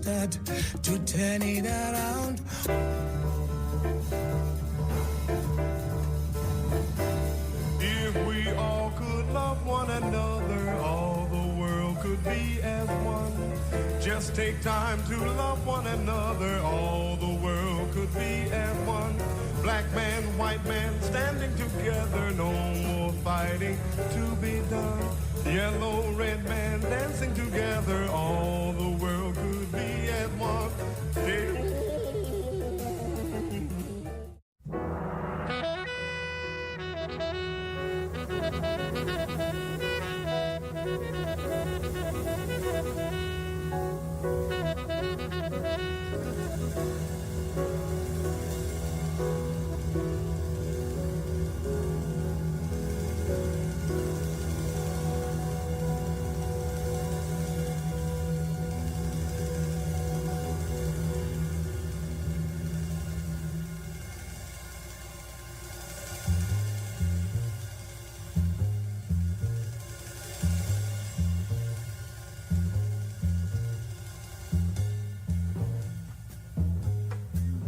start to turn it around. If we all could love one another, all the world could be as one. Just take time to love one another, all the world could be as one. Black man, white man, standing together, no more fighting to be done. Yellow, red man, dancing together, all the world could be as one.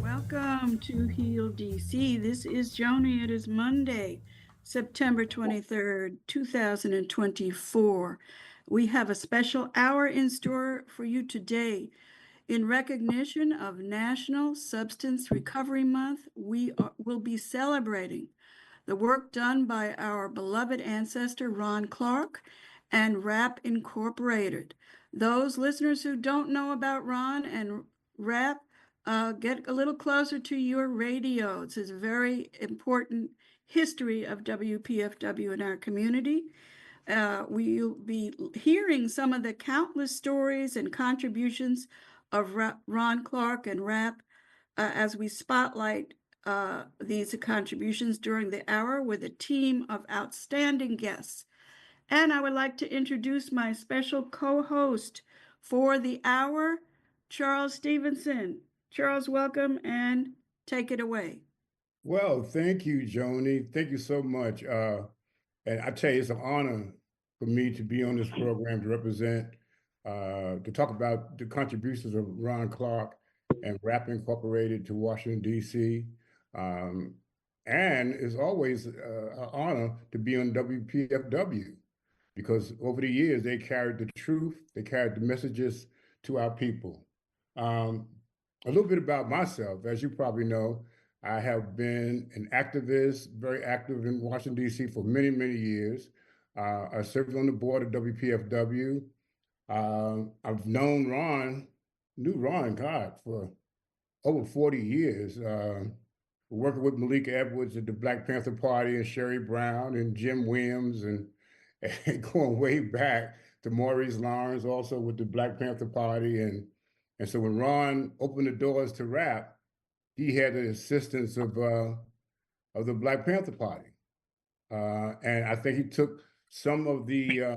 Welcome to Heal DC. This is Joni. It is Monday, September 23rd, 2024. We have a special hour in store for you today. In recognition of National Substance Recovery Month, we will be celebrating the work done by our beloved ancestor, Ron Clark, and RAP Incorporated. Those listeners who don't know about Ron and RAP, get a little closer to your radio. It's a very important history of WPFW in our community. We'll be hearing some of the countless stories and contributions of Ron Clark and RAP as we spotlight these contributions during the hour with a team of outstanding guests. And I would like to introduce my special co-host for the hour, Charles Stevenson. Charles, welcome and take it away. Well, thank you, Joni. Thank you so much. And I tell you, it's an honor for me to be on this program to represent, to talk about the contributions of Ron Clark and RAP Incorporated to Washington, D.C. And it's always an honor to be on WPFW because over the years, they carried the truth, they carried the messages to our people. A little bit about myself. As you probably know, I have been an activist, very active in Washington, D.C. for many, many years. I served on the board of WPFW. I've knew Ron, God, for over 40 years, working with Malik Edwards at the Black Panther Party and Sherry Brown and Jim Williams and going way back to Maurice Lawrence, also with the Black Panther Party. And so when Ron opened the doors to RAP, he had the assistance of the Black Panther Party. And I think he took some of the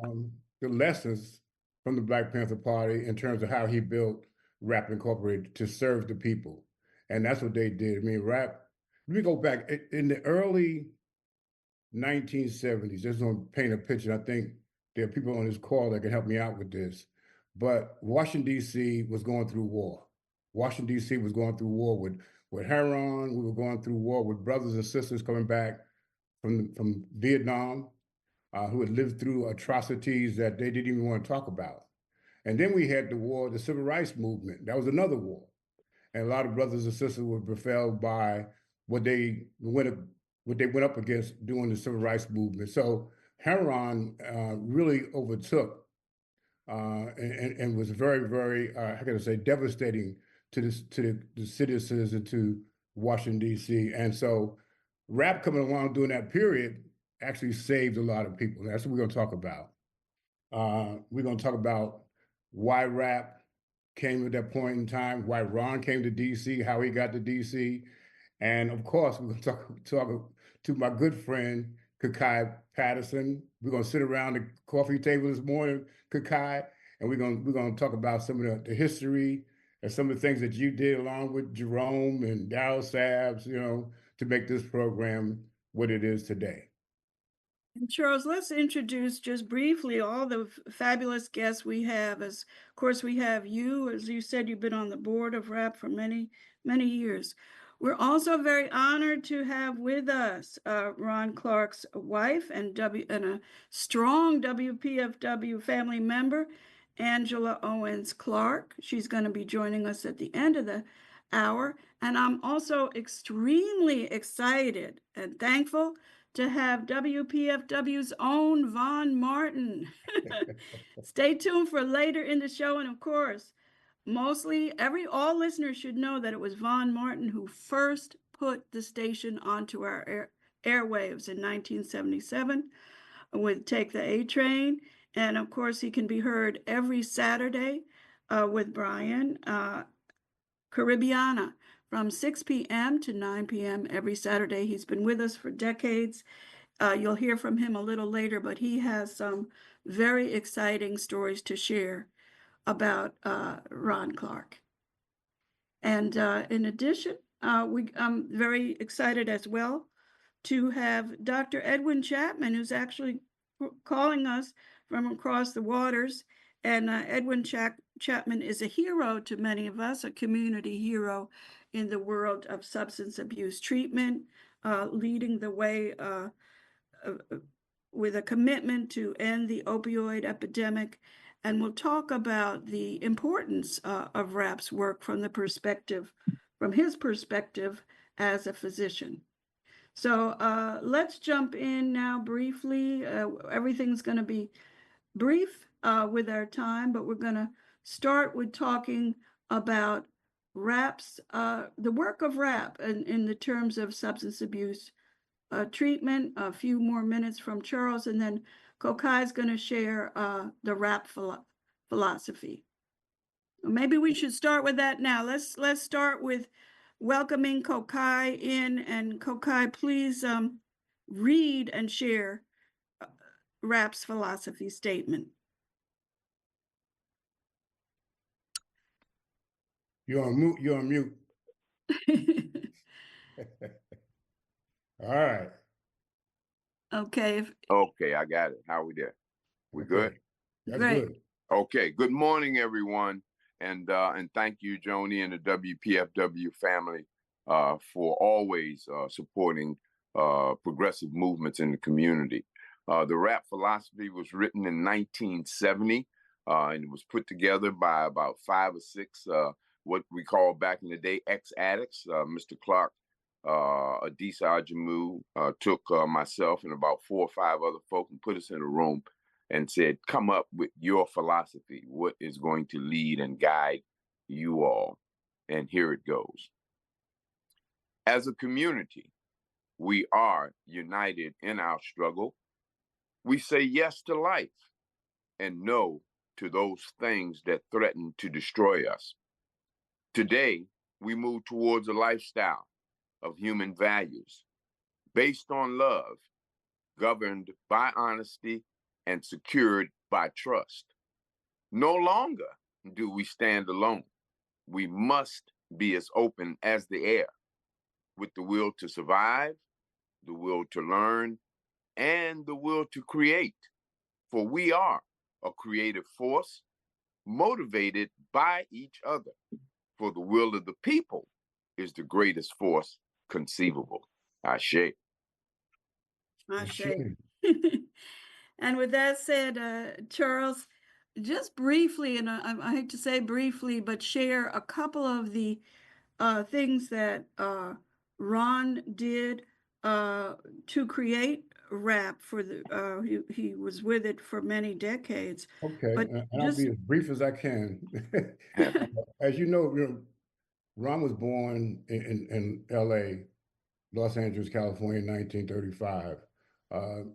lessons from the Black Panther Party in terms of how he built RAP Incorporated to serve the people. And that's what they did. I mean, RAP, let me go back. In the early 1970s, just going to paint a picture. I think there are people on this call that can help me out with this. But Washington, D.C. was going through war. Washington, D.C. was going through war with Heron. We were going through war with brothers and sisters coming back from Vietnam who had lived through atrocities that they didn't even want to talk about. And then we had the war, the Civil Rights Movement. That was another war. And a lot of brothers and sisters were befell by what they went up against during the Civil Rights Movement. So Heron really overtook and was very, very, how can I say, devastating to the citizens and to Washington, D.C. And so RAP coming along during that period actually saved a lot of people. That's what we're going to talk about. We're going to talk about why RAP came at that point in time, why Ron came to D.C., how he got to D.C. And of course, we're going to talk to my good friend, Kakai Patterson. We're going to sit around the coffee table this morning, Kakai, and we're going to talk about some of the history and some of the things that you did along with Jerome and Darryl Sabs, to make this program what it is today. And Charles, let's introduce just briefly all the fabulous guests we have. As of course, we have you, as you said, you've been on the board of RAP for many, many years. We're also very honored to have with us Ron Clark's wife and a strong WPFW family member, Angela Owens Clark. She's going to be joining us at the end of the hour. And I'm also extremely excited and thankful to have WPFW's own Von Martin. Stay tuned for later in the show. And of course, all listeners should know that it was Von Martin who first put the station onto our airwaves in 1977 with Take the A Train. And of course, he can be heard every Saturday with Brian Caribbeana from 6 p.m. to 9 p.m. every Saturday. He's been with us for decades. You'll hear from him a little later, but he has some very exciting stories to share about Ron Clark. And in addition, I'm very excited as well to have Dr. Edwin Chapman, who's actually calling us from across the waters. And Edwin Chapman is a hero to many of us, a community hero in the world of substance abuse treatment, leading the way with a commitment to end the opioid epidemic. And we'll talk about the importance of RAP's work from his perspective as a physician. So let's jump in now briefly. Everything's going to be brief with our time, but we're going to start with talking about RAP's, the work of RAP in the terms of substance abuse treatment. A few more minutes from Charles, and then Kokai is going to share the RAP philosophy. Maybe we should start with that now. Let's start with welcoming Kokai in, and Kokai, please read and share RAP's philosophy statement. You're on mute. All right. Okay. Okay, I got it. How we there? We good? That's Great. good. Okay. Good morning, everyone, and thank you, Joni, and the WPFW family for always supporting progressive movements in the community. The RAP philosophy was written in 1970, and it was put together by about 5 or 6 what we call back in the day ex-addicts. Mr. Clark, Adisa Ajamu, took myself and about 4 or 5 other folk and put us in a room and said, come up with your philosophy. What is going to lead and guide you all? And here it goes. As a community, we are united in our struggle. We say yes to life and no to those things that threaten to destroy us. Today, we move towards a lifestyle of human values based on love, governed by honesty, and secured by trust. No longer do we stand alone. We must be as open as the air, with the will to survive, the will to learn, and the will to create. For we are a creative force motivated by each other. For the will of the people is the greatest force conceivable. Ashe. Ashe. And with that said, Charles, just briefly, and I hate to say briefly, but share a couple of the things that Ron did to create RAP for the, he was with it for many decades. Okay, But and I'll be as brief as I can. As you know, Ron was born in LA, Los Angeles, California, in 1935.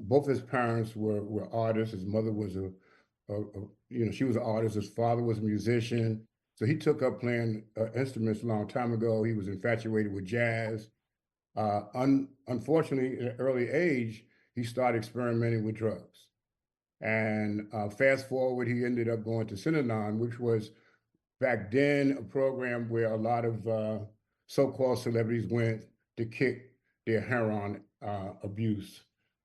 Both his parents were artists. His mother was she was an artist. His father was a musician. So he took up playing instruments a long time ago. He was infatuated with jazz. Unfortunately, at an early age, he started experimenting with drugs. And fast forward, he ended up going to Synanon, which was back then a program where a lot of so-called celebrities went to kick their heroin abuse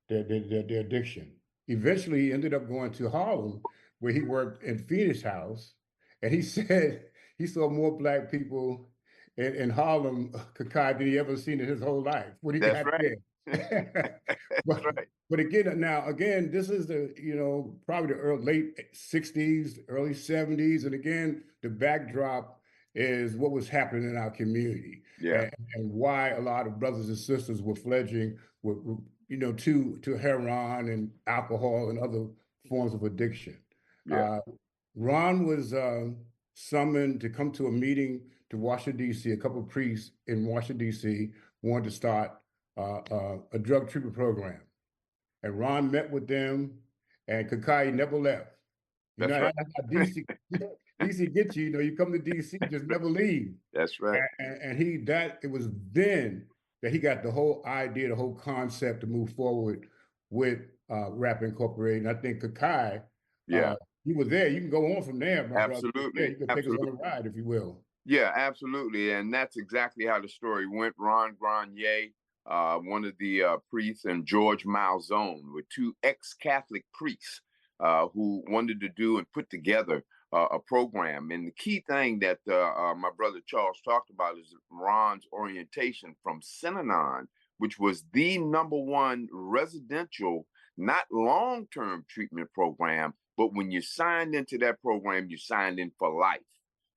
their addiction. Eventually, he ended up going to Harlem, where he worked in Phoenix House, and he said he saw more black people in Harlem, Kakai, than he ever seen in his whole life when he That's got right. there. That's right. But again, this is probably the late 60s, early 70s. And again, the backdrop is what was happening in our community, Yeah. and why a lot of brothers and sisters were fledging to heroin and alcohol and other forms of addiction. Yeah. Ron was summoned to come to a meeting to Washington, D.C. A couple of priests in Washington, D.C. wanted to start a drug treatment program. And Ron met with them, and Kakai never left. That's right. How DC gets you, you come to DC, just never leave. That's right. And it was then that he got the whole idea, the whole concept to move forward with Rap Incorporated. And I think Kakai, you were there. You can go on from there, my brother. Absolutely. Yeah, you can take us on a ride, if you will. Yeah, absolutely. And that's exactly how the story went. Ron Grenier, one of the priests, and George Malzone were two ex-Catholic priests who wanted to do and put together a program. And the key thing that my brother Charles talked about is Ron's orientation from Synanon, which was the #1 residential, not long-term treatment program, but when you signed into that program, you signed in for life.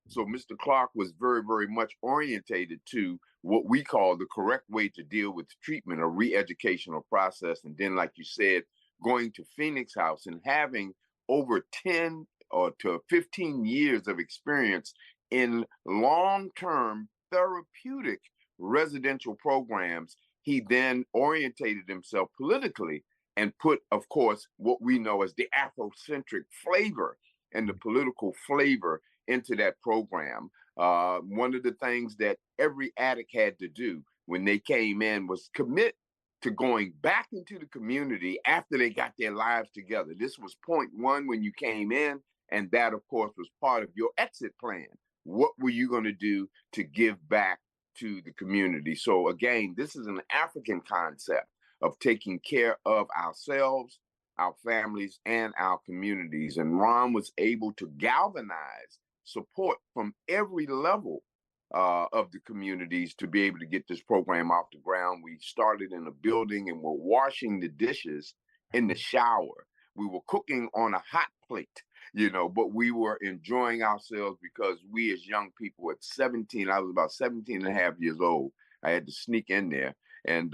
So Mr. Clark was very, very much orientated to what we call the correct way to deal with treatment, a re-educational process. And then, like you said, going to Phoenix House and having over 10 or to 15 years of experience in long-term therapeutic residential programs, he then orientated himself politically and put, of course, what we know as the Afrocentric flavor and the political flavor into that program. One of the things that every addict had to do when they came in was commit to going back into the community after they got their lives together. This was point one when you came in, and that, of course, was part of your exit plan. What were you going to do to give back to the community? So again, this is an African concept of taking care of ourselves, our families, and our communities. And Ron was able to galvanize support from every level of the communities to be able to get this program off the ground. We started in a building and were washing the dishes in the shower. We were cooking on a hot plate, but we were enjoying ourselves because we as young people at 17, I was about 17 and a half years old. I had to sneak in there, and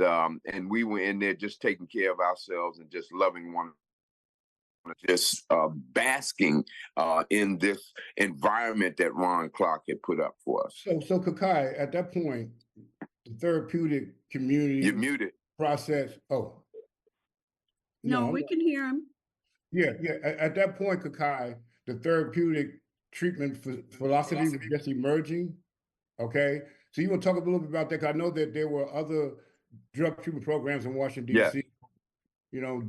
we were in there just taking care of ourselves and just loving one, just basking in this environment that Ron Clark had put up for us. So Kakai, at that point, the therapeutic community You're muted. Process. Oh, no, we can hear him. Yeah. At that point, Kakai, the therapeutic treatment philosophy was just emerging. Okay, so you want to talk a little bit about that? Because I know that there were other drug treatment programs in Washington, D.C.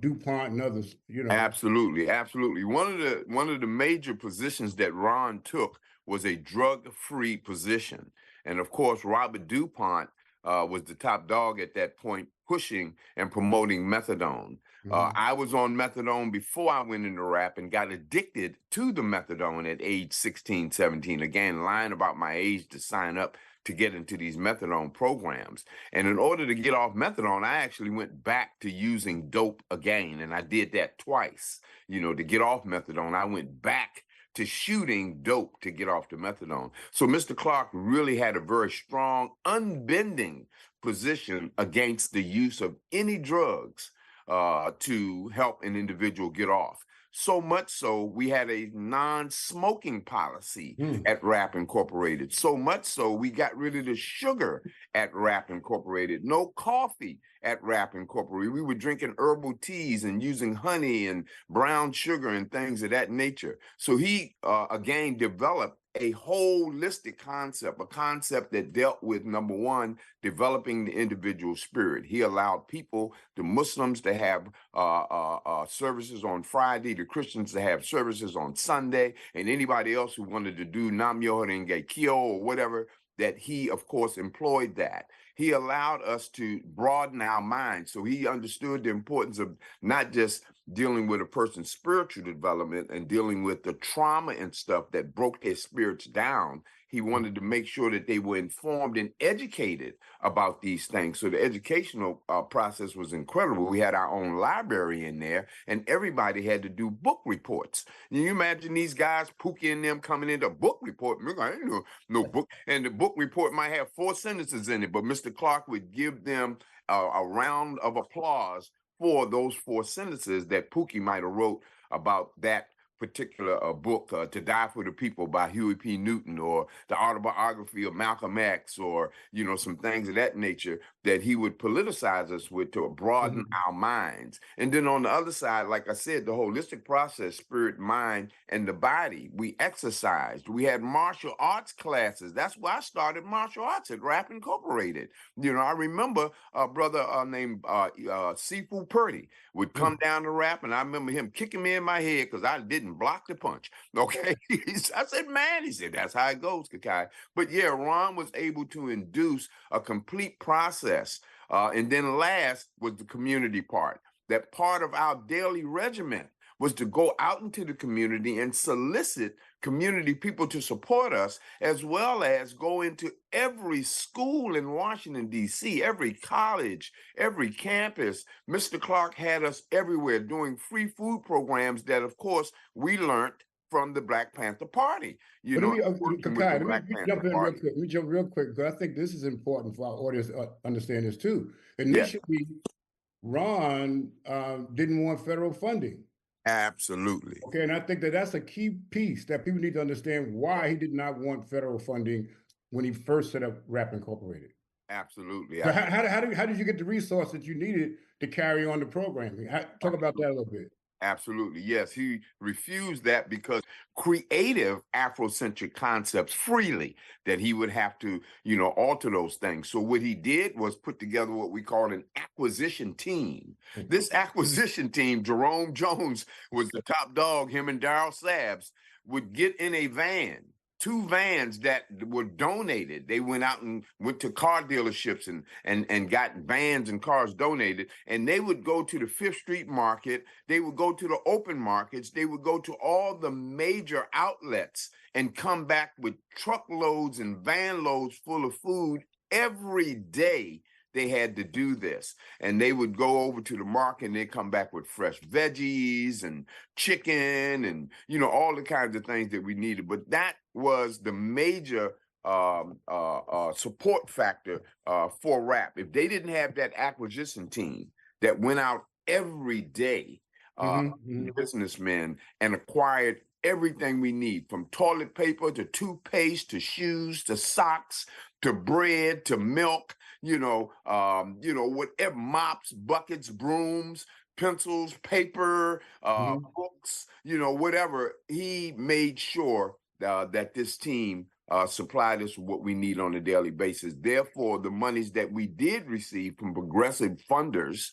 DuPont and others, Absolutely. One of the major positions that Ron took was a drug-free position. And of course, Robert DuPont was the top dog at that point, pushing and promoting methadone. I was on methadone before I went into rap and got addicted to the methadone at age 16, 17. Again, lying about my age to sign up to get into these methadone programs. And in order to get off methadone, I actually went back to using dope again. And I did that twice, to get off methadone. I went back to shooting dope to get off the methadone. So Mr. Clark really had a very strong, unbending position against the use of any drugs to help an individual get off. So much so, we had a non-smoking policy at Rap Incorporated. So much so, we got rid of the sugar at Rap Incorporated. No coffee at Rap Incorporated. We were drinking herbal teas and using honey and brown sugar and things of that nature. So he, again, developed a holistic concept, a concept that dealt with, number one, developing the individual spirit. He allowed people, the Muslims, to have services on Friday, the Christians to have services on Sunday, and anybody else who wanted to do Nam Myoho Renge Kyo or whatever, that he, of course, employed that. He allowed us to broaden our minds. So he understood the importance of not just dealing with a person's spiritual development and dealing with the trauma and stuff that broke their spirits down. He wanted to make sure that they were informed and educated about these things. So the educational process was incredible. We had our own library in there, and everybody had to do book reports. Can you imagine these guys, Pookie and them, coming into a book report? I didn't know no book. And the book report might have 4 sentences in it, but Mr. Clark would give them a round of applause for those 4 sentences that Pookie might have wrote about that particular book, To Die for the People by Huey P. Newton, or the autobiography of Malcolm X, or, you know, some things of that nature that he would politicize us with to broaden our minds. And then on the other side, like I said, the holistic process, spirit, mind, and the body, we exercised. We had martial arts classes. That's why I started martial arts at Rap Incorporated. You know, I remember a brother named Sifu Purdy would come down to Rap, and I remember him kicking me in my head because I didn't block the punch. Okay. I said, man, he said, that's how it goes, Kakai. But yeah, Ron was able to induce a complete process. And then last was the community part. That part of our daily regimen was to go out into the community and solicit community people to support us, as well as go into every school in Washington, D.C., every college, every campus. Mr. Clark had us everywhere doing free food programs that, of course, we learned from the Black Panther Party. You know, Kakai, let me jump in real quick. Let me jump real quick, because I think this is important for our audience to understand this too. Initially, Ron didn't want federal funding. Absolutely. Okay, and I think that that's a key piece that people need to understand why he did not want federal funding when he first set up Rap Incorporated. Absolutely. So how did you get the resources that you needed to carry on the programming? Talk about that a little bit. Absolutely. Yes, he refused that because creative Afrocentric concepts freely, that he would have to, you know, alter those things. So what he did was put together what we call an acquisition team. This acquisition team, Jerome Jones was the top dog. Him and Darryl Sabs would get in a van, 2 vans that were donated. They went out and went to car dealerships and got vans and cars donated. And they would go to the 5th Street Market. They would go to the open markets. They would go to all the major outlets and come back with truckloads and van loads full of food every day. They had to do this, and they would go over to the market and they'd come back with fresh veggies and chicken and, you know, all the kinds of things that we needed. But that was the major support factor for Rap. If they didn't have that acquisition team that went out every day, businessmen, and acquired everything we need, from toilet paper to toothpaste to shoes to socks to bread to milk, whatever, mops, buckets, brooms, pencils, paper, books, whatever. He made sure that this team supplied us with what we need on a daily basis. Therefore, the monies that we did receive from progressive funders,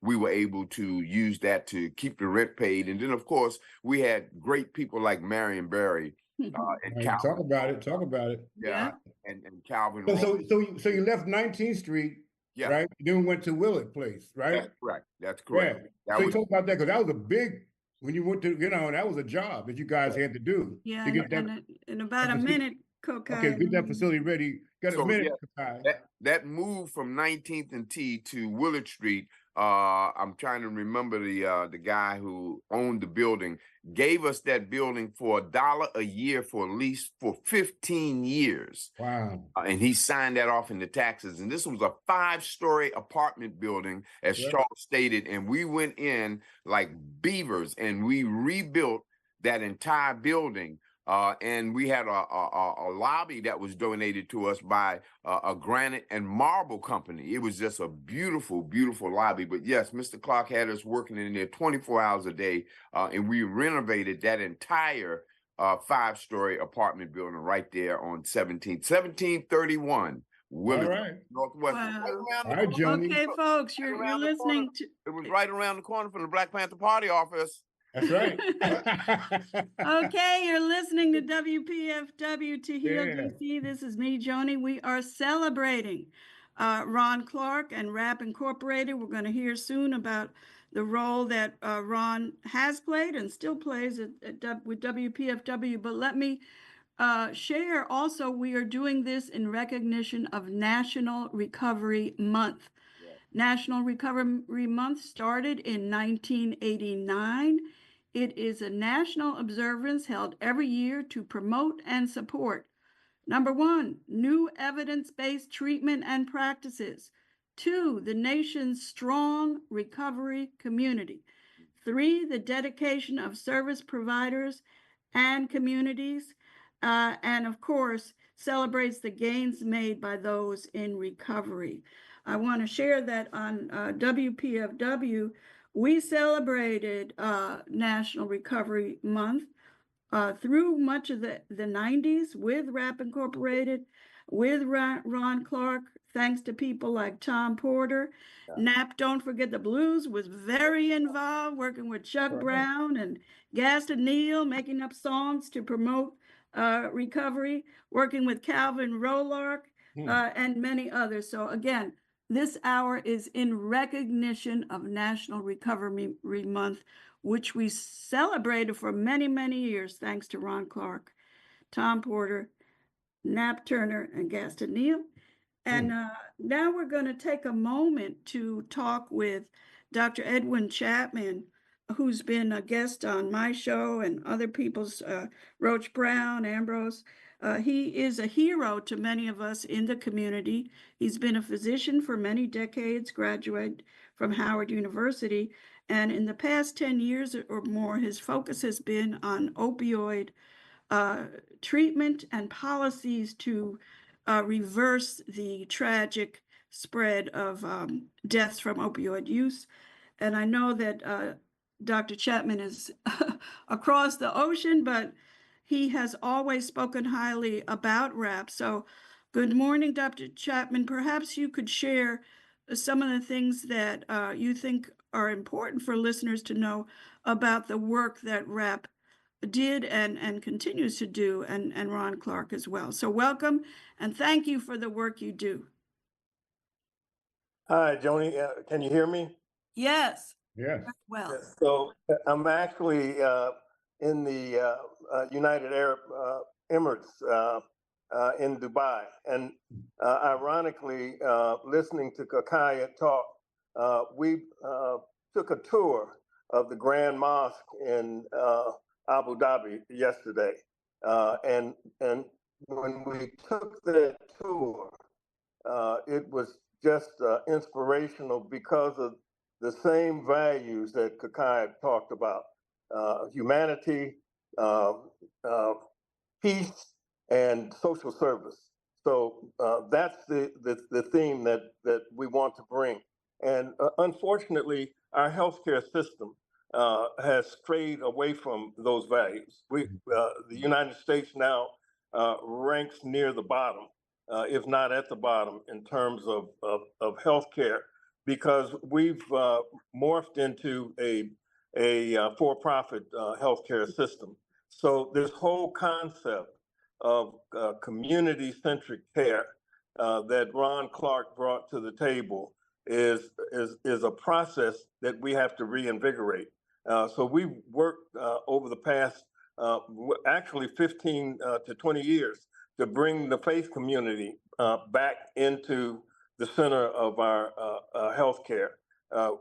we were able to use that to keep the rent paid. And then, of course, we had great people like Marion Barry and Calvin. Talk about it. Yeah. And Calvin. So you left 19th Street, right? Then went to Willard Place, right? That's correct. Yeah. So you talk about that, because that was a big, when you went to, that was a job that you guys had to do. Yeah, to get in about a minute, Kokai. Okay, get that facility ready. Got a minute, Kokai. That move from 19th and T to Willard Street, I'm trying to remember the guy who owned the building, gave us that building for $1 a year for a lease for 15 years. Wow. And he signed that off in the taxes. And this was a 5-story apartment building, as Charles stated. And we went in like beavers and we rebuilt that entire building. And we had a lobby that was donated to us by a granite and marble company. It was just a beautiful, beautiful lobby. But yes, Mr. Clark had us working in there 24 hours a day, and we renovated that entire 5-story apartment building right there on 1731 Willard, Northwest. Wow. Right, Johnny. Okay, folks, you're listening to. It was right around the corner from the Black Panther Party office. That's right. Okay, you're listening to WPFW to Heal Yeah. DC. This is me, Joni. We are celebrating Ron Clark and Rap Incorporated. We're going to hear soon about the role that Ron has played and still plays with WPFW. But let me share also, we are doing this in recognition of National Recovery Month. Yeah. National Recovery Month started in 1989. It is a national observance held every year to promote and support: number one, new evidence-based treatment and practices; two, the nation's strong recovery community; three, the dedication of service providers and communities; and of course, celebrates the gains made by those in recovery. I want to share that on WPFW, we celebrated National Recovery Month through much of the 90s with Rap Incorporated, with Ron Clark, thanks to people like Tom Porter. Nap, Don't Forget the Blues, was very involved, working with Chuck Brown and Gaston Neal, making up songs to promote recovery, working with Calvin Rolark, and many others. So again, this hour is in recognition of National Recovery Month, which we celebrated for many, many years, thanks to Ron Clark, Tom Porter, Nap Turner, and Gaston Neal. And now we're going to take a moment to talk with Dr. Edwin Chapman, who's been a guest on my show and other people's, Roach Brown, Ambrose. He is a hero to many of us in the community. He's been a physician for many decades, graduate from Howard University. And in the past 10 years or more, his focus has been on opioid treatment and policies to reverse the tragic spread of deaths from opioid use. And I know that Dr. Chapman is across the ocean, but he has always spoken highly about rap. So good morning, Dr. Chapman. Perhaps you could share some of the things that you think are important for listeners to know about the work that rap did and continues to do, and Ron Clark as well. So welcome, and thank you for the work you do. Hi, Joni. Can you hear me? Yes. Yes. Well. Yes. So I'm actually in the United Arab Emirates in Dubai. And ironically, listening to Kakaya talk, we took a tour of the Grand Mosque in Abu Dhabi yesterday. And when we took that tour, it was just inspirational because of the same values that Kakaya talked about: humanity, peace, and social service. So that's the theme that we want to bring. And unfortunately, our healthcare system has strayed away from those values. The United States now ranks near the bottom, if not at the bottom, in terms of healthcare, because we've morphed into a for-profit healthcare system. So this whole concept of community-centric care that Ron Clark brought to the table is a process that we have to reinvigorate. So we've worked over the past actually 15 to 20 years to bring the faith community back into the center of our healthcare.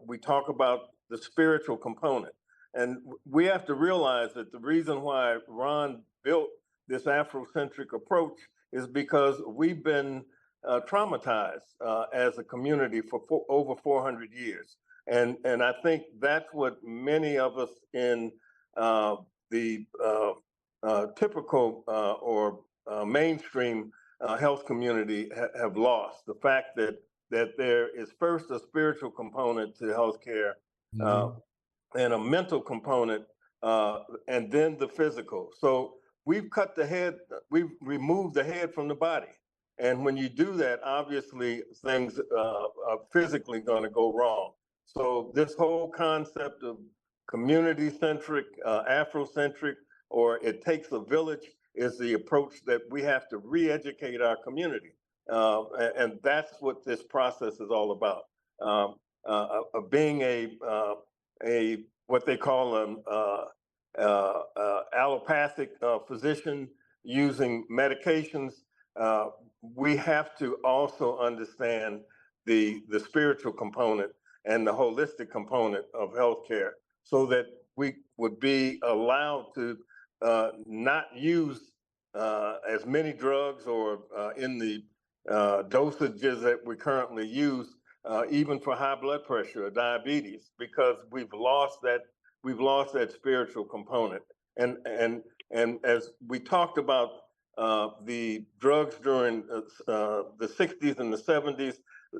We talk about the spiritual component, and we have to realize that the reason why Ron built this Afrocentric approach is because we've been traumatized as a community for over 400 years. And I think that's what many of us in the typical or mainstream health community have lost. The fact that there is first a spiritual component to healthcare, and a mental component, and then the physical. So we've cut the head, we've removed the head from the body. And when you do that, obviously things are physically going to go wrong. So this whole concept of community-centric, Afrocentric, or it takes a village is the approach that we have to re-educate our community. And that's what this process is all about. Being a what they call an allopathic physician using medications, we have to also understand the spiritual component and the holistic component of healthcare, so that we would be allowed to not use as many drugs or in the dosages that we currently use, even for high blood pressure or diabetes, because we've lost that spiritual component. And as we talked about the drugs during the 60s and the 70s,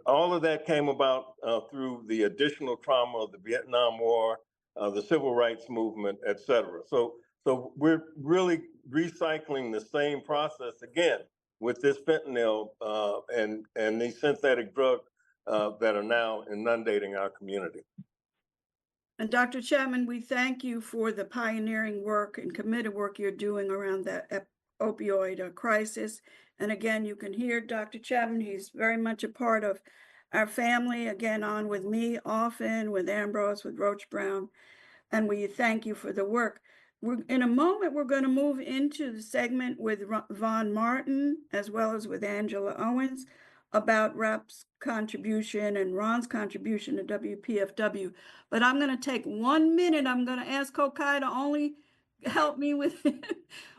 all of that came about through the additional trauma of the Vietnam War, the Civil Rights Movement, et cetera. So we're really recycling the same process again with this fentanyl and these synthetic drugs that are now inundating our community. And Dr. Chapman, we thank you for the pioneering work and committed work you're doing around the opioid crisis. And again, you can hear Dr. Chapman, he's very much a part of our family, again, on with me often, with Ambrose, with Roach Brown, and we thank you for the work. In a moment, we're going to move into the segment with Vaughn Martin, as well as with Angela Owens, about RAP's contribution and Ron's contribution to WPFW. But I'm going to take 1 minute. I'm going to ask Kokai to only help me with,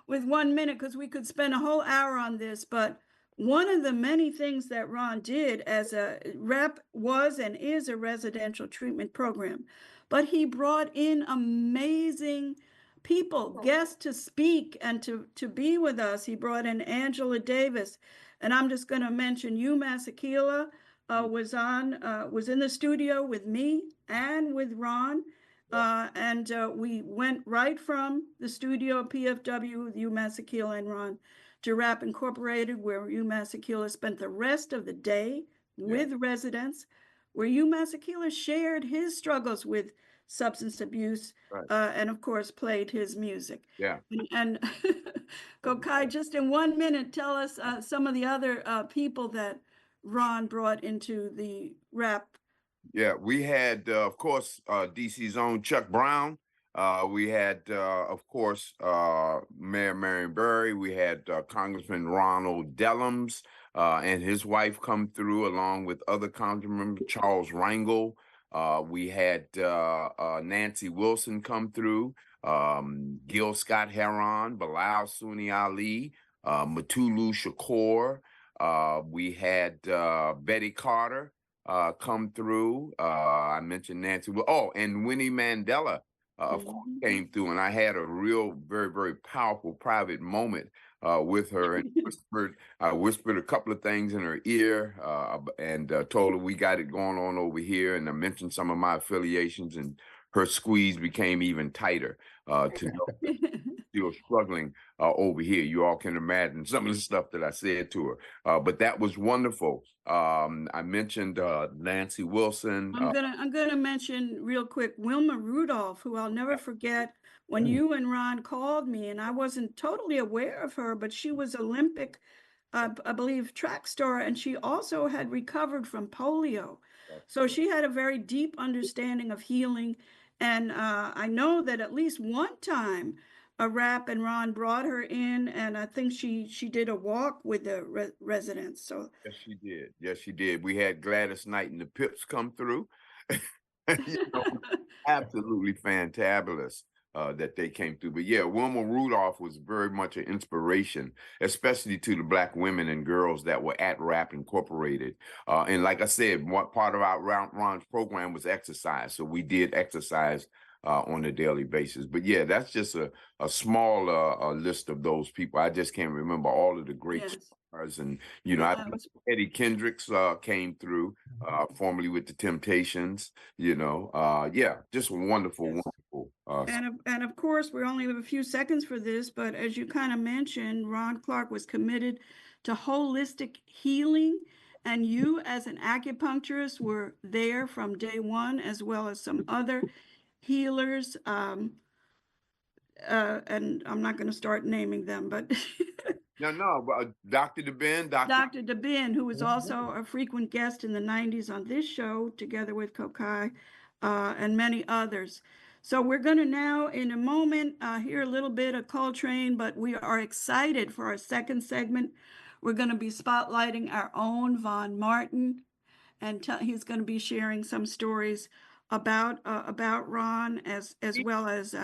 with 1 minute, because we could spend a whole hour on this. But one of the many things that Ron did as a RAP was and is a residential treatment program, but he brought in amazing people, guests to speak and to be with us. He brought in Angela Davis, and I'm just going to mention UMass Aquila was in the studio with me and with Ron, and we went right from the studio of PFW with UMass Aquila and Ron to RAP Incorporated, where UMass Aquila spent the rest of the day with residents, where UMass Aquila shared his struggles with substance abuse, and of course played his music. And Kokai, just in 1 minute, tell us some of the other people that Ron brought into the RAP. Yeah, we had, of course, DC's own Chuck Brown. We had, of course, Mayor Marion Barry. We had Congressman Ronald Dellums and his wife come through, along with other councilmen, Charles Rangel. We had Nancy Wilson come through, Gil Scott Heron, Bilal Sunni Ali, Mutulu Shakur. We had Betty Carter come through. I mentioned Nancy. And Winnie Mandela, of course, came through. And I had a real, very, very powerful private moment with her, and I whispered a couple of things in her ear and told her we got it going on over here. And I mentioned some of my affiliations, and her squeeze became even tighter to know still struggling over here. You all can imagine some of the stuff that I said to her, but that was wonderful. I mentioned Nancy Wilson. I'm gonna mention real quick Wilma Rudolph, who I'll never forget. When you and Ron called me, and I wasn't totally aware of her, but she was Olympic, I believe, track star, and she also had recovered from polio. So she had a very deep understanding of healing. And I know that at least one time a RAP and Ron brought her in, and I think she did a walk with the residents. So yes, she did. Yes, she did. We had Gladys Knight and the Pips come through. Absolutely fantabulous that they came through. But yeah, Wilma Rudolph was very much an inspiration, especially to the Black women and girls that were at RAP Incorporated. And like I said, one part of our Ron's program was exercise. So we did exercise on a daily basis. But yeah, that's just a small list of those people. I just can't remember all of the great stars. And, you know, Eddie Kendricks came through, formerly with the Temptations, you know. Yeah, just wonderful, wonderful. And of course, we only have a few seconds for this, but as you kind of mentioned, Ron Clark was committed to holistic healing. And you, as an acupuncturist, were there from day one, as well as some other healers, and I'm not going to start naming them, but No, but Dr. DeBen, Dr. DeBen, who was also a frequent guest in the 90s on this show, together with Kokai and many others. So we're going to now, in a moment, hear a little bit of Coltrane, but we are excited for our second segment. We're going to be spotlighting our own Von Martin, and he's going to be sharing some stories about Ron, as well as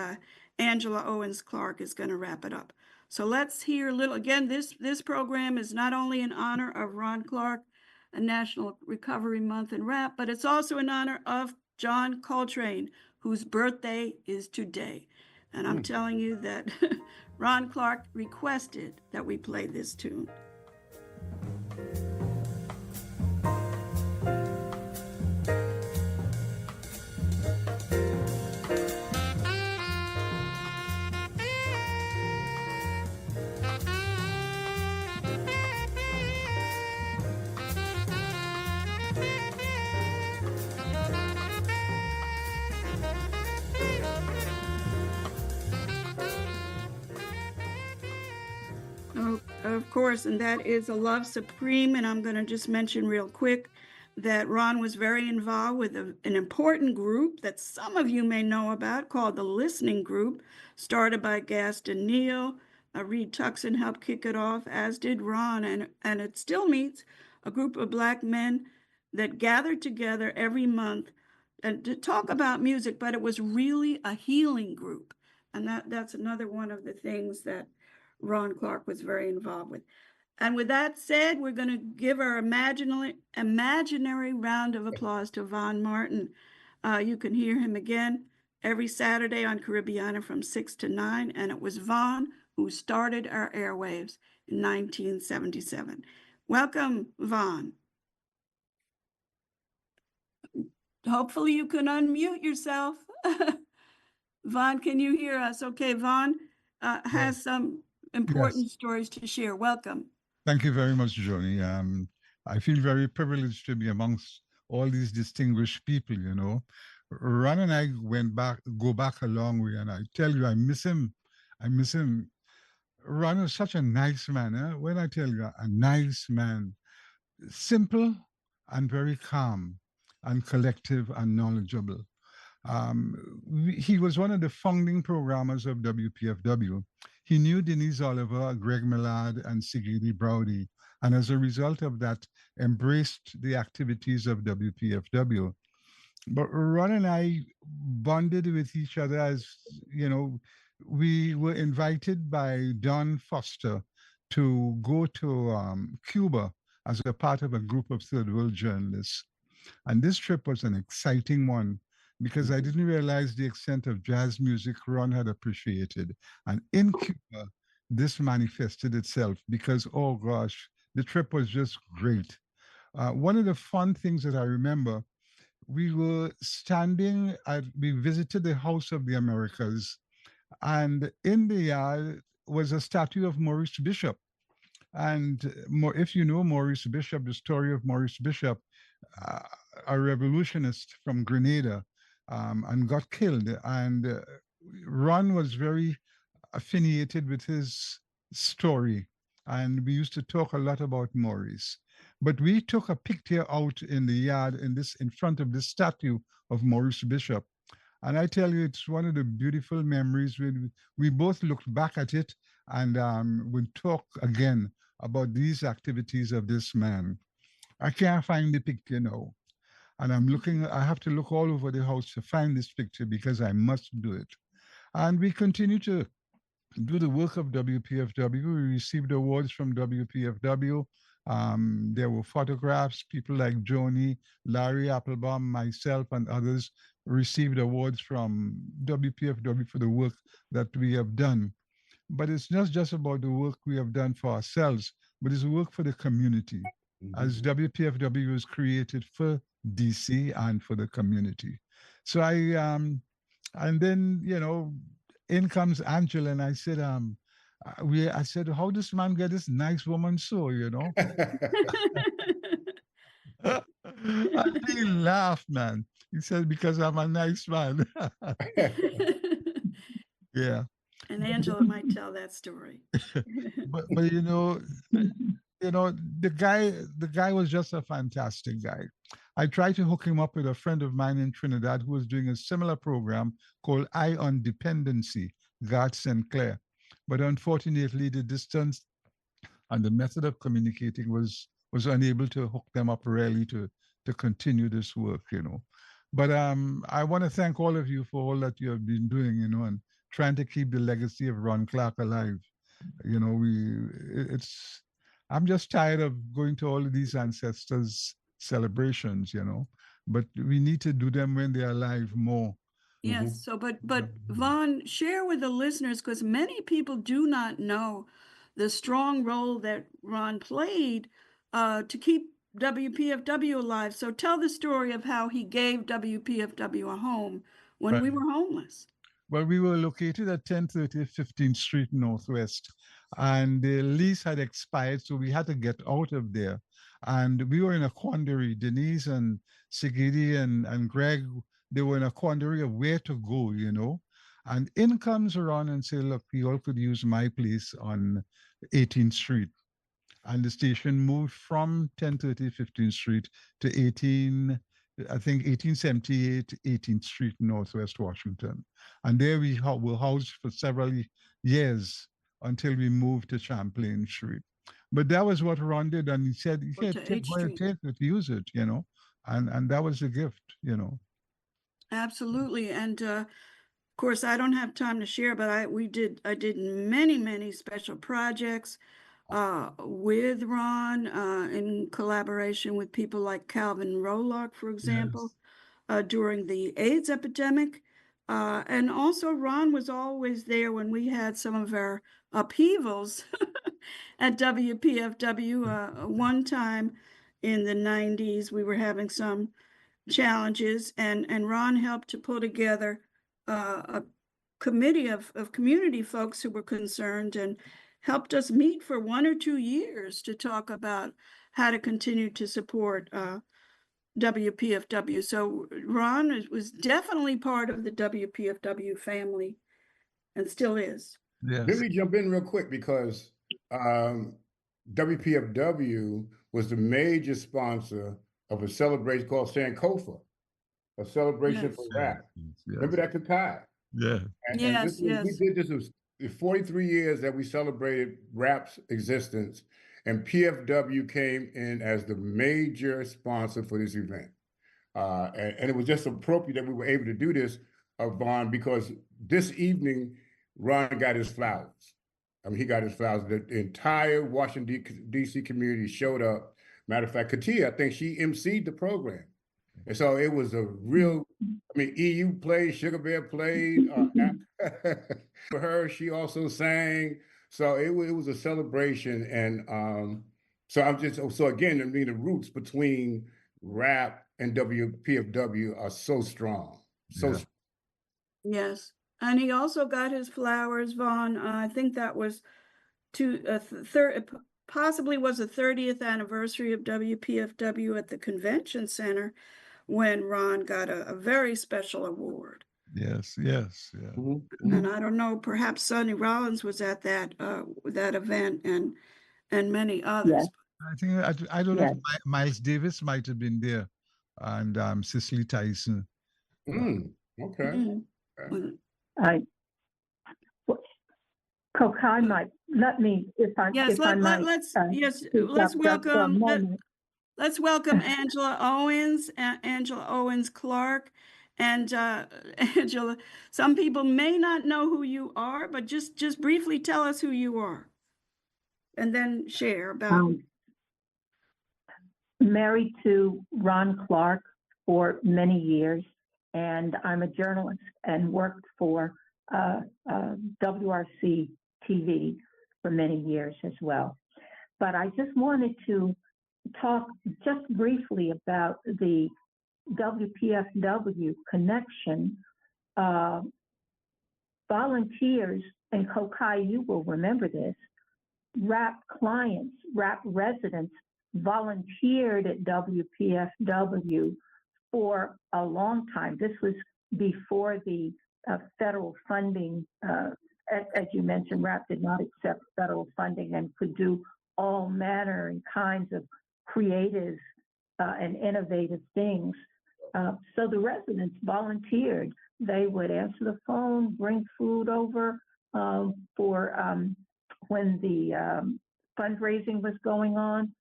Angela Owens Clark is going to wrap it up. So let's hear a little. Again, this program is not only in honor of Ron Clark, a National Recovery Month in rap, but it's also in honor of John Coltrane, whose birthday is today. And I'm telling you that Ron Clark requested that we play this tune. Of course, and that is A Love Supreme. And I'm going to just mention real quick that Ron was very involved with an important group that some of you may know about called the Listening Group, started by Gaston Neal. Reed Tuckson helped kick it off, as did Ron, and it still meets a group of Black men that gathered together every month and to talk about music, but it was really a healing group. And that's another one of the things that Ron Clark was very involved with. And with that said, we're going to give our imaginary round of applause to Von Martin. You can hear him again every Saturday on Caribbeana from 6 to 9. And it was Von who started our airwaves in 1977. Welcome, Von. Hopefully you can unmute yourself. Von, can you hear us? Okay, Von has some important stories to share. Welcome. Thank you very much, Joni. I feel very privileged to be amongst all these distinguished people, you know. Ron and I go back a long way, and I tell you, I miss him. Ron was such a nice man. When I tell you, a nice man, simple and very calm and collective and knowledgeable. He was one of the founding programmers of WPFW. He knew Denise Oliver, Greg Millard, and Sigrid Browdy, and as a result of that, embraced the activities of WPFW. But Ron and I bonded with each other as, you know, we were invited by Don Foster to go to Cuba as a part of a group of third world journalists. And this trip was an exciting one because I didn't realize the extent of jazz music Ron had appreciated. And in Cuba, this manifested itself because, oh gosh, the trip was just great. One of the fun things that I remember, we were we visited the House of the Americas, and in the yard was a statue of Maurice Bishop. And if you know Maurice Bishop, the story of Maurice Bishop, a revolutionist from Grenada, and got killed. And Ron was very affiliated with his story. And we used to talk a lot about Maurice. But we took a picture out in the yard in front of the statue of Maurice Bishop. And I tell you, it's one of the beautiful memories. We both looked back at it and we'll talk again about these activities of this man. I can't find the picture now. And I have to look all over the house to find this picture because I must do it. And we continue to do the work of WPFW. We received awards from WPFW. There were photographs, people like Joni, Larry Applebaum, myself, and others received awards from WPFW for the work that we have done. But it's not just about the work we have done for ourselves, but it's work for the community, as WPFW was created for DC and for the community. So and then, you know, in comes Angela, and I said, I said, how does man get this nice woman so, you know? And he laughed, man. He said, because I'm a nice man. Yeah. And Angela might tell that story. But the guy was just a fantastic guy. I tried to hook him up with a friend of mine in Trinidad who was doing a similar program called Eye on Dependency, Garth Sinclair. But unfortunately, the distance and the method of communicating was unable to hook them up really to continue this work, But I want to thank all of you for all that you have been doing, and trying to keep the legacy of Ron Clark alive. I'm just tired of going to all of these ancestors celebrations, but we need to do them when they're alive more. Yes. So, but Vaughn, share with the listeners, because many people do not know the strong role that Ron played to keep WPFW alive. So tell the story of how he gave WPFW a home when we were homeless. Well, we were located at 1030 15th Street Northwest, and the lease had expired, so we had to get out of there. And we were in a quandary. Denise and Sigidi and Greg, they were in a quandary of where to go, And in comes Ron and say, look, you all could use my place on 18th Street. And the station moved from 1030 15th Street to 1878 18th Street, Northwest Washington. And there we were housed for several years until we moved to Champlain Street. But that was what Ron did. And he said, take it, use it, and that was a gift, Absolutely. And of course, I don't have time to share, but I did many special projects with Ron in collaboration with people like Calvin Rolock, for example, during the AIDS epidemic. And also Ron was always there when we had some of our upheavals at WPFW. One time in the 90s, we were having some challenges, and Ron helped to pull together a committee of community folks who were concerned and helped us meet for 1 or 2 years to talk about how to continue to support WPFW. So Ron was definitely part of the WPFW family and still is. Let me jump in real quick because WPFW was the major sponsor of a celebration called Sankofa, a celebration for rap. Remember that, Kakai? Yeah. Yes. We did this. It was 43 years that we celebrated rap's existence, and PFW came in as the major sponsor for this event. And it was just appropriate that we were able to do this, Vaughn, because this evening, Ron got his flowers. I mean, he got his flowers. The entire Washington, D.C. community showed up. Matter of fact, Katia, I think she emceed the program. And so it was a real, EU played, Sugar Bear played. For her, she also sang. So it was a celebration. And so again, the roots between rap and WPFW are so strong. Strong. Yes. And he also got his flowers, Vaughn. I think that was possibly was the 30th anniversary of WPFW at the convention center when Ron got a very special award. Yes. And I don't know, perhaps Sonny Rollins was at that event and many others. Yes. I think I don't know if Miles Davis might have been there, and Cicely Tyson. Okay. Kokai might let me, if I might. Let's welcome Angela Owens, Angela Owens Clark. And Angela, some people may not know who you are, but just briefly tell us who you are, and then share about. Married to Ron Clark for many years, and I'm a journalist and worked for WRC TV for many years as well. But I just wanted to talk just briefly about the WPFW connection. Volunteers, and Kokai, you will remember this, rap clients, rap residents volunteered at WPFW for a long time. This was before the federal funding. As you mentioned, RAP did not accept federal funding and could do all manner and kinds of creative and innovative things. So the residents volunteered. They would answer the phone, bring food over for when the fundraising was going on.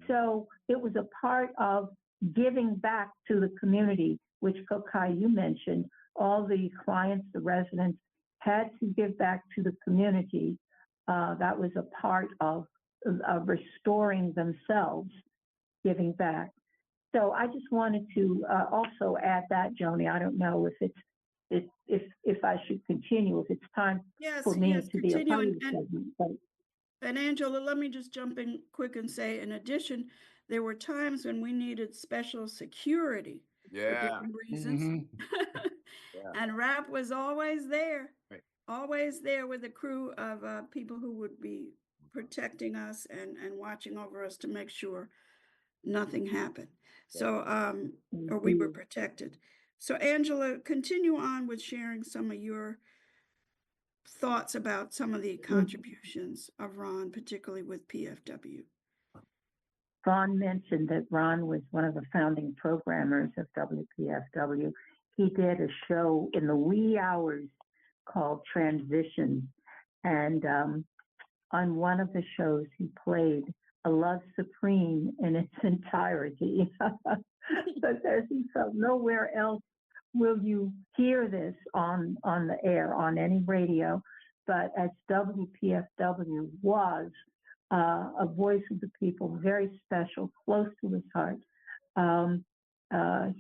So it was a part of giving back to the community, which Kokai, you mentioned. All the clients, the residents, had to give back to the community. That was a part of restoring themselves, giving back. So I just wanted to also add that, Joni. I don't know if I should continue, if it's time for me to be a part of the segment. And Angela, let me just jump in quick and say, in addition, there were times when we needed special security for different reasons. And RAP was always there, always there with a crew of people who would be protecting us and watching over us to make sure nothing happened. So, or we were protected. So Angela, continue on with sharing some of your thoughts about some of the contributions of Ron, particularly with PFW. Ron mentioned that Ron was one of the founding programmers of WPFW. He did a show in the wee hours called Transitions. And on one of the shows, he played A Love Supreme in its entirety. But as he felt, nowhere else will you hear this on the air, on any radio. But as WPFW was a voice of the people, very special, close to his heart,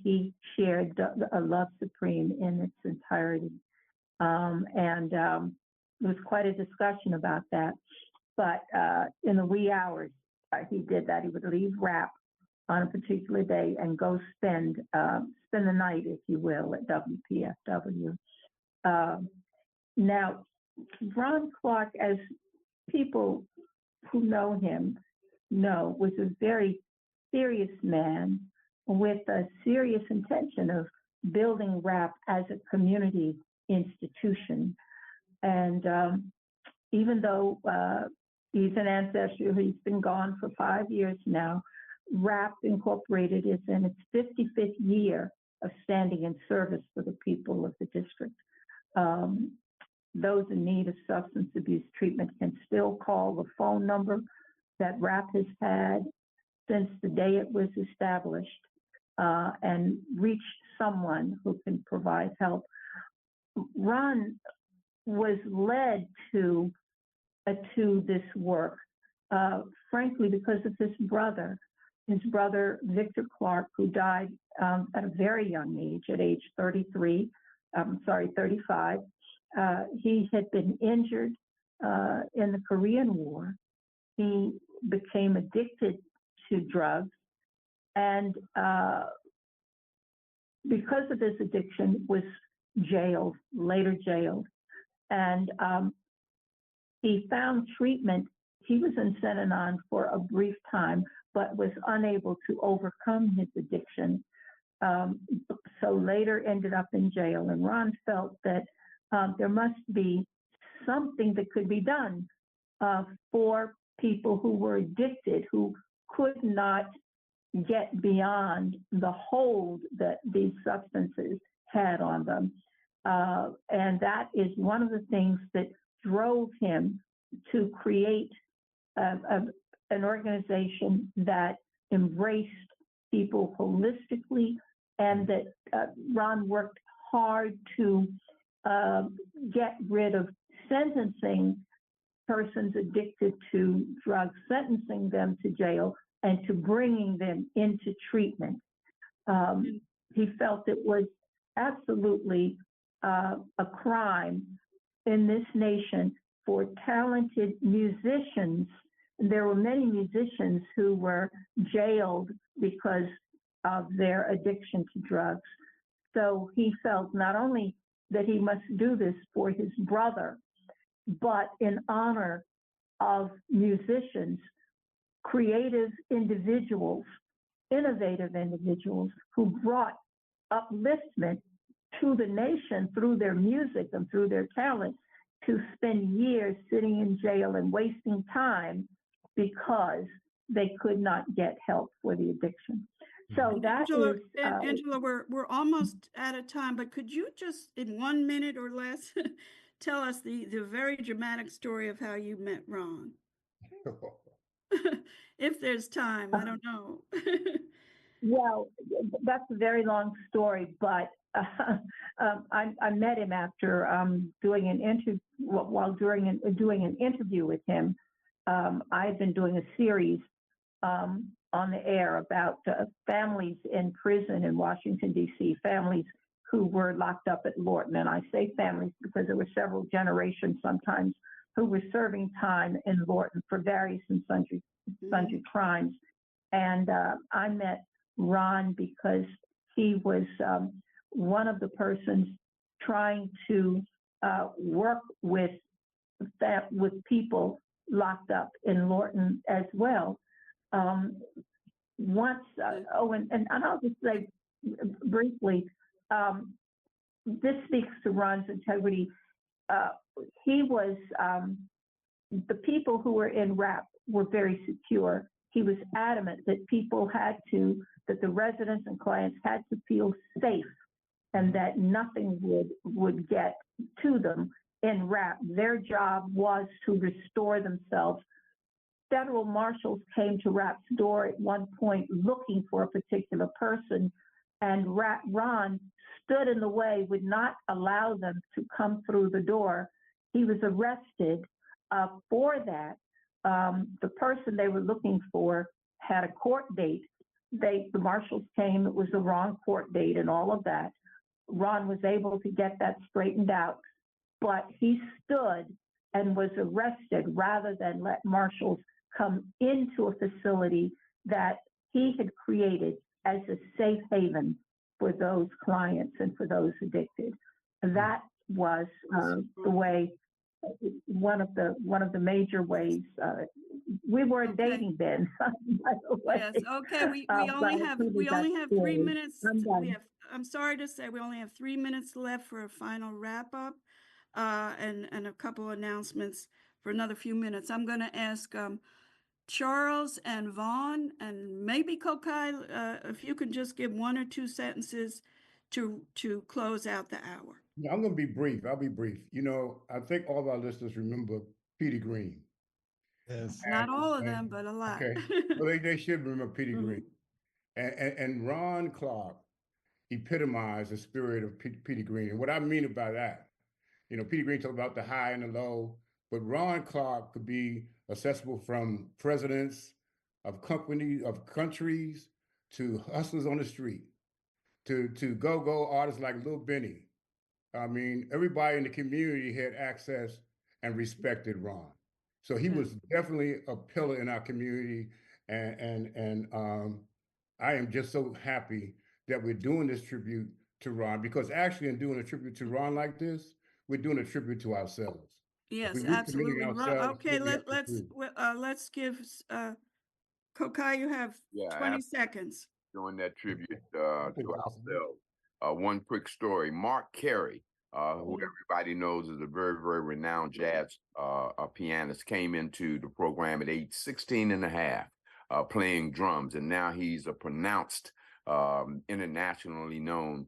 he shared A Love Supreme in its entirety. And it was quite a discussion about that. But in the wee hours, he did that. He would leave RAP on a particular day and go spend the night, if you will, at WPFW. Now, Ron Clark, as people who know him know, was a very serious man with a serious intention of building RAP as a community institution. And even though he's an ancestor, he's been gone for 5 years now, RAP Incorporated is in its 55th year of standing in service for the people of the district. Those in need of substance abuse treatment can still call the phone number that RAP has had since the day it was established and reach someone who can provide help. Ron was led to this work, frankly, because of his brother Victor Clark, who died at a very young age, at age 35. He had been injured in the Korean War. He became addicted to drugs, and because of his addiction, was later jailed. And he found treatment. He was in Synanon for a brief time, but was unable to overcome his addiction. So later ended up in jail. And Ron felt that there must be something that could be done for people who were addicted, who could not get beyond the hold that these substances had on them. And that is one of the things that drove him to create an organization that embraced people holistically, and that Ron worked hard to get rid of sentencing persons addicted to drugs, sentencing them to jail, and to bringing them into treatment. He felt it was absolutely a crime in this nation for talented musicians. There were many musicians who were jailed because of their addiction to drugs. So he felt not only that he must do this for his brother, but in honor of musicians, creative individuals, innovative individuals who brought upliftment to the nation through their music and through their talent, to spend years sitting in jail and wasting time because they could not get help for the addiction. So that Angela, is Angela, we're almost out of time, but could you just, in 1 minute or less, tell us the very dramatic story of how you met Ron? If there's time, I don't know. well, that's a very long story, but I met him after doing an interview. While doing an interview with him, I've been doing a series on the air about families in prison in Washington, D.C., families who were locked up at Lorton. And I say families because there were several generations sometimes who were serving time in Lorton for various and sundry crimes. And I met Ron because he was one of the persons trying to work with people locked up in Lorton as well. And I'll just say briefly, this speaks to Ron's integrity. He was, the people who were in RAP were very secure. He was adamant that that the residents and clients had to feel safe and that nothing would get to them in RAP. Their job was to restore themselves. Federal marshals came to RAP's door at one point looking for a particular person, and Ron stood in the way, would not allow them to come through the door. He was arrested for that. The person they were looking for had a court date. The marshals came, it was the wrong court date and all of that. Ron was able to get that straightened out, but he stood and was arrested rather than let marshals come into a facility that he had created as a safe haven for those clients and for those addicted. That was the way, one of the major ways. We weren't dating then, by the way. Yes. Okay. We only have 3 minutes. I'm sorry to say we only have 3 minutes left for a final wrap up, and a couple announcements for another few minutes. I'm going to ask Charles and Vaughn and maybe Kokai, if you can just give 1 or 2 sentences to close out the hour. Yeah, I'm going to be brief. I'll be brief. You know, I think all of our listeners remember Petey Green. Yes. Not all of them, but a lot. Okay. Well, they should remember Petey Green. And Ron Clark epitomized the spirit of Petey Green. And what I mean by that, you know, Petey Green talked about the high and the low, but Ron Clark could be accessible from presidents of countries to hustlers on the street, to go-go artists like Lil Benny. I mean, everybody in the community had access and respected Ron. So he was definitely a pillar in our community. And I am just so happy that we're doing this tribute to Ron, because actually in doing a tribute to Ron like this, we're doing a tribute to ourselves. Yes, absolutely. Okay, let's give Kokai, you have 20 seconds. Doing that tribute to ourselves. One quick story. Mark Carey, who everybody knows is a very, very renowned jazz pianist, came into the program at age 16 and a half, playing drums. And now he's a pronounced, internationally known,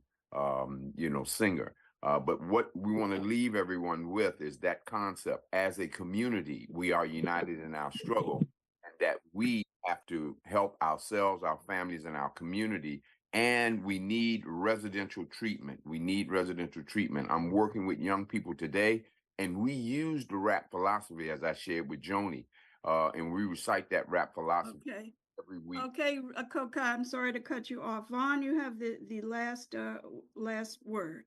singer. But what we want to leave everyone with is that concept. As a community, we are united in our struggle, and that we have to help ourselves, our families, and our community. And we need residential treatment. I'm working with young people today, and we use the RAP philosophy, as I shared with Joni, and we recite that RAP philosophy every week. Okay, Kokai, I'm sorry to cut you off. Vaughn, you have the last word.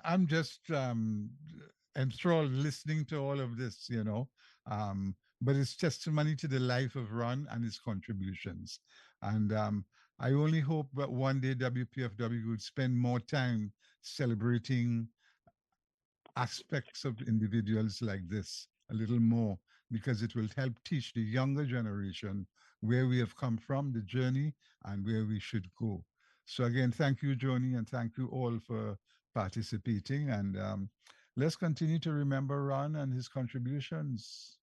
I'm just enthralled listening to all of this, but it's testimony to the life of Ron and his contributions. And I only hope that one day WPFW would spend more time celebrating aspects of individuals like this a little more, because it will help teach the younger generation where we have come from, the journey, and where we should go. So again, thank you, Joni, and thank you all for participating. And let's continue to remember Ron and his contributions.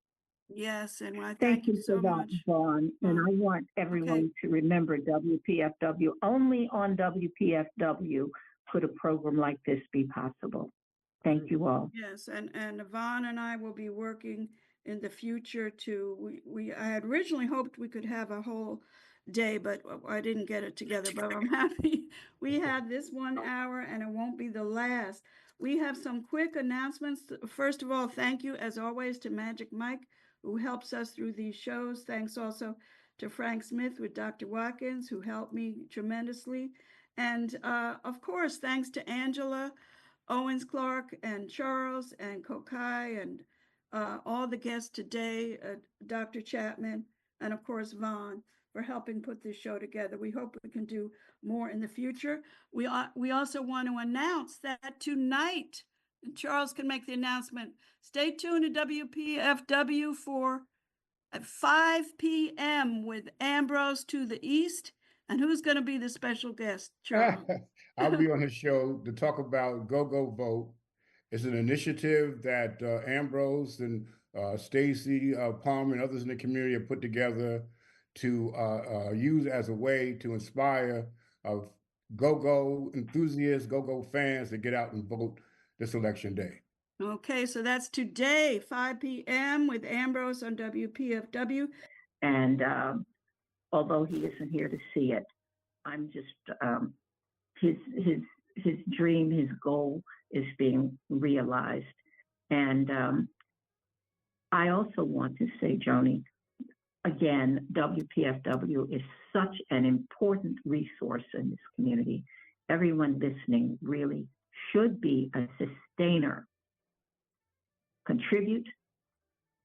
Yes, and I Thank thank you you for so that, much. Vaughn. And I want everyone to remember WPFW. Only on WPFW could a program like this be possible. Thank you all. Yes, and Yvonne and I will be working in the future to, I had originally hoped we could have a whole day, but I didn't get it together, but I'm happy we had this 1 hour and it won't be the last. We have some quick announcements. First of all, thank you as always to Magic Mike, who helps us through these shows. Thanks also to Frank Smith with Dr. Watkins, who helped me tremendously. And of course, thanks to Angela Owens Clark and Charles and Kokai and all the guests today, Dr. Chapman, and of course, Vaughn, for helping put this show together. We hope we can do more in the future. We also want to announce that tonight, and Charles can make the announcement, stay tuned to WPFW for at 5 p.m. with Ambrose to the East. And who's going to be the special guest, Charles? I'll be on his show to talk about Go Go Vote. It's an initiative that Ambrose and Stacy Palmer and others in the community have put together to use as a way to inspire go-go enthusiasts, go-go fans to get out and vote this election day. Okay, so that's today, 5 p.m. with Ambrose on WPFW. And although he isn't here to see it, I'm just his dream, his goal is being realized. And I also want to say, Joni, again, WPFW is such an important resource in this community. Everyone listening really should be a sustainer. Contribute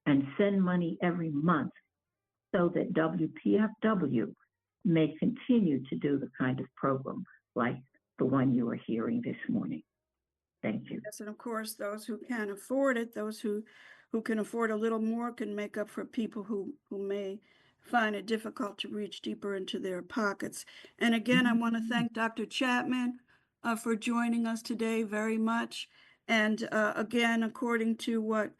and send money every month so that WPFW may continue to do the kind of program like the one you are hearing this morning. Thank you. Yes, and of course, those who can afford it, those who can afford a little more can make up for people who may find it difficult to reach deeper into their pockets. And again, I want to thank Dr. Chapman for joining us today very much. And again, according to what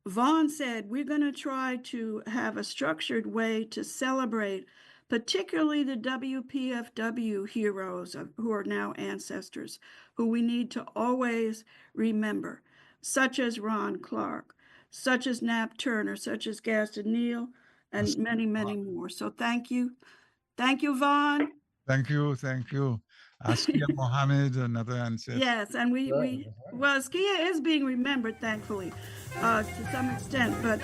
Vaughn said, we're going to try to have a structured way to celebrate particularly the WPFW heroes who are now ancestors, who we need to always remember, such as Ron Clark, such as Nat Turner, such as Gaston Neal, and many, many more. So thank you. Thank you, Vaughn. Thank you. Thank you. Askia Mohammed, another ancestor. Yes, and well, Askia is being remembered, thankfully, to some extent, but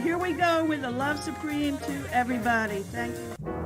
here we go with the love supreme to everybody. Thank you.